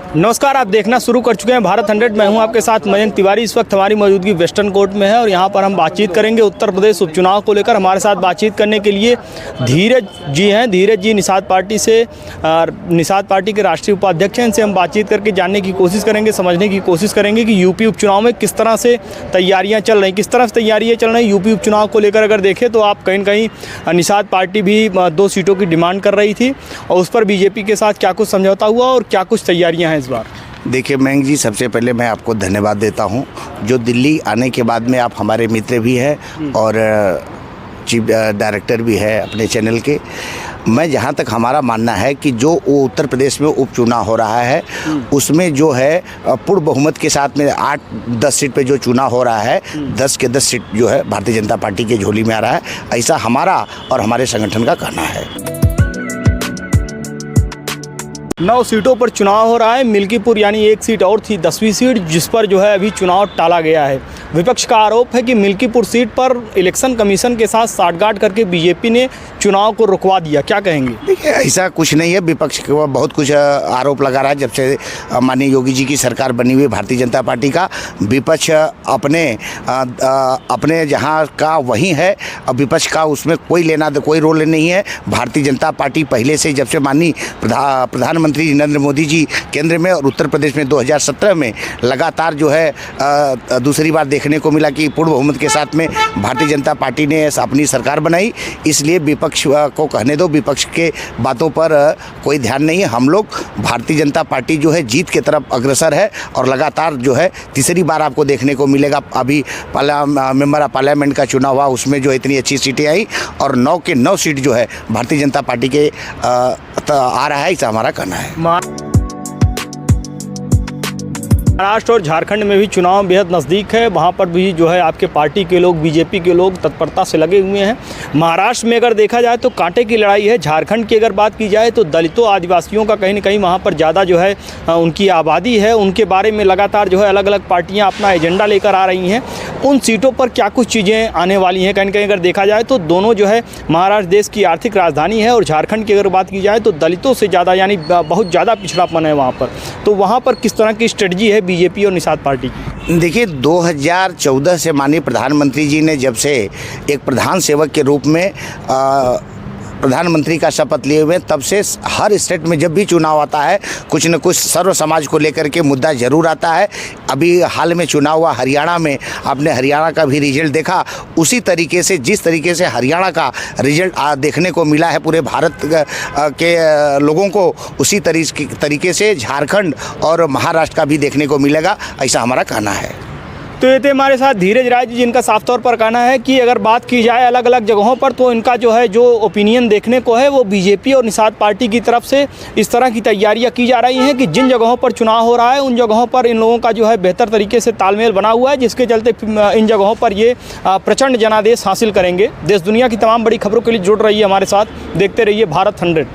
नमस्कार, आप देखना शुरू कर चुके हैं भारत 100। मैं हूं आपके साथ मयंक तिवारी। इस वक्त हमारी मौजूदगी वेस्टर्न कोर्ट में है और यहां पर हम बातचीत करेंगे उत्तर प्रदेश उपचुनाव को लेकर। हमारे साथ बातचीत करने के लिए धीरज जी हैं। धीरज जी निषाद पार्टी से निषाद पार्टी के राष्ट्रीय उपाध्यक्ष हैं। इनसे हम बातचीत करके जानने की कोशिश करेंगे, समझने की कोशिश करेंगे कि यूपी उपचुनाव में किस तरह से तैयारियाँ चल रही, किस तरह से तैयारियाँ चल रही यूपी उपचुनाव को लेकर। अगर देखें तो आप कहीं न कहीं निषाद पार्टी भी 2 सीटों की डिमांड कर रही थी और उस पर बीजेपी के साथ क्या कुछ समझौता हुआ और क्या कुछ तैयारियाँ हैं इस बार। देखिए मयंक जी, सबसे पहले मैं आपको धन्यवाद देता हूं। जो दिल्ली आने के बाद में आप हमारे मित्र भी हैं और चीफ डायरेक्टर भी है अपने चैनल के। मैं जहां तक हमारा मानना है कि जो उत्तर प्रदेश में उपचुनाव हो रहा है उसमें जो है पूर्ण बहुमत के साथ में 8-10 सीट पे जो चुनाव हो रहा है 10 के 10 सीट जो है भारतीय जनता पार्टी के झोली में आ रहा है, ऐसा हमारा और हमारे संगठन का कहना है। 9 सीटों पर चुनाव हो रहा है। मिल्कीपुर यानी एक सीट और थी 10वीं सीट, जिस पर जो है अभी चुनाव टाला गया है। विपक्ष का आरोप है कि मिल्कीपुर सीट पर इलेक्शन कमीशन के साथ साठगांठ करके बीजेपी ने चुनाव को रुकवा दिया। क्या कहेंगे? देखिए, ऐसा कुछ नहीं है। विपक्ष को बहुत कुछ आरोप लगा रहा है। जब से माननीय योगी जी की सरकार बनी हुई भारतीय जनता पार्टी का, विपक्ष अपने जहां का वहीं है। अब विपक्ष का उसमें कोई रोल नहीं है। भारतीय जनता पार्टी पहले से, जब से माननीय प्रधानमंत्री नरेंद्र मोदी जी केंद्र में और उत्तर प्रदेश में 2017 में लगातार जो है दूसरी बार देखने को मिला कि पूर्ण बहुमत के साथ में भारतीय जनता पार्टी ने अपनी सरकार बनाई। इसलिए विपक्ष को कहने दो, विपक्ष के बातों पर कोई ध्यान नहीं है। हम लोग भारतीय जनता पार्टी जो है जीत की तरफ अग्रसर है और लगातार जो है तीसरी बार आपको देखने को मिलेगा। अभी मेंबर ऑफ पार्लियामेंट का चुनाव हुआ, उसमें जो इतनी अच्छी सीटें आई और 9 के 9 सीट जो है भारतीय जनता पार्टी के आ रहा है, ऐसा हमारा कहना है। महाराष्ट्र और झारखंड में भी चुनाव बेहद नज़दीक है। वहाँ पर भी जो है आपके पार्टी के लोग, बीजेपी के लोग तत्परता से लगे हुए हैं। महाराष्ट्र में अगर देखा जाए तो कांटे की लड़ाई है। झारखंड की अगर बात की जाए तो दलितों आदिवासियों का कहीं न कहीं वहाँ पर ज़्यादा जो है उनकी आबादी है। उनके बारे में लगातार जो है अलग अलग पार्टियाँ अपना एजेंडा लेकर आ रही हैं। उन सीटों पर क्या कुछ चीज़ें आने वाली हैं? कहीं न कहीं अगर देखा जाए तो दोनों जो है, महाराष्ट्र देश की आर्थिक राजधानी है और झारखंड की अगर बात की जाए तो दलितों से ज़्यादा यानी बहुत ज़्यादा पिछड़ापन है वहाँ पर। तो वहाँ पर किस तरह की स्ट्रेटजी है बीजेपी और निषाद पार्टी की? देखिए, 2014 से माननीय प्रधानमंत्री जी ने जब से एक प्रधान सेवक के रूप में प्रधानमंत्री का शपथ लिए हुए, तब से हर स्टेट में जब भी चुनाव आता है कुछ न कुछ सर्व समाज को लेकर के मुद्दा जरूर आता है। अभी हाल में चुनाव हुआ हरियाणा में, आपने हरियाणा का भी रिजल्ट देखा। उसी तरीके से, जिस तरीके से हरियाणा का रिजल्ट देखने को मिला है पूरे भारत के लोगों को, उसी तरीके से झारखंड और महाराष्ट्र का भी देखने को मिलेगा, ऐसा हमारा कहना है। तो ये थे हमारे साथ धीरज राय जी, जिनका साफ तौर पर कहना है कि अगर बात की जाए अलग अलग जगहों पर तो इनका जो है जो ओपिनियन देखने को है वो बीजेपी और निषाद पार्टी की तरफ से इस तरह की तैयारियां की जा रही हैं कि जिन जगहों पर चुनाव हो रहा है उन जगहों पर इन लोगों का जो है बेहतर तरीके से तालमेल बना हुआ है, जिसके चलते इन जगहों पर ये प्रचंड जनादेश हासिल करेंगे। देश दुनिया की तमाम बड़ी खबरों के लिए जुड़ रही है हमारे साथ। देखते रहिए भारत 100।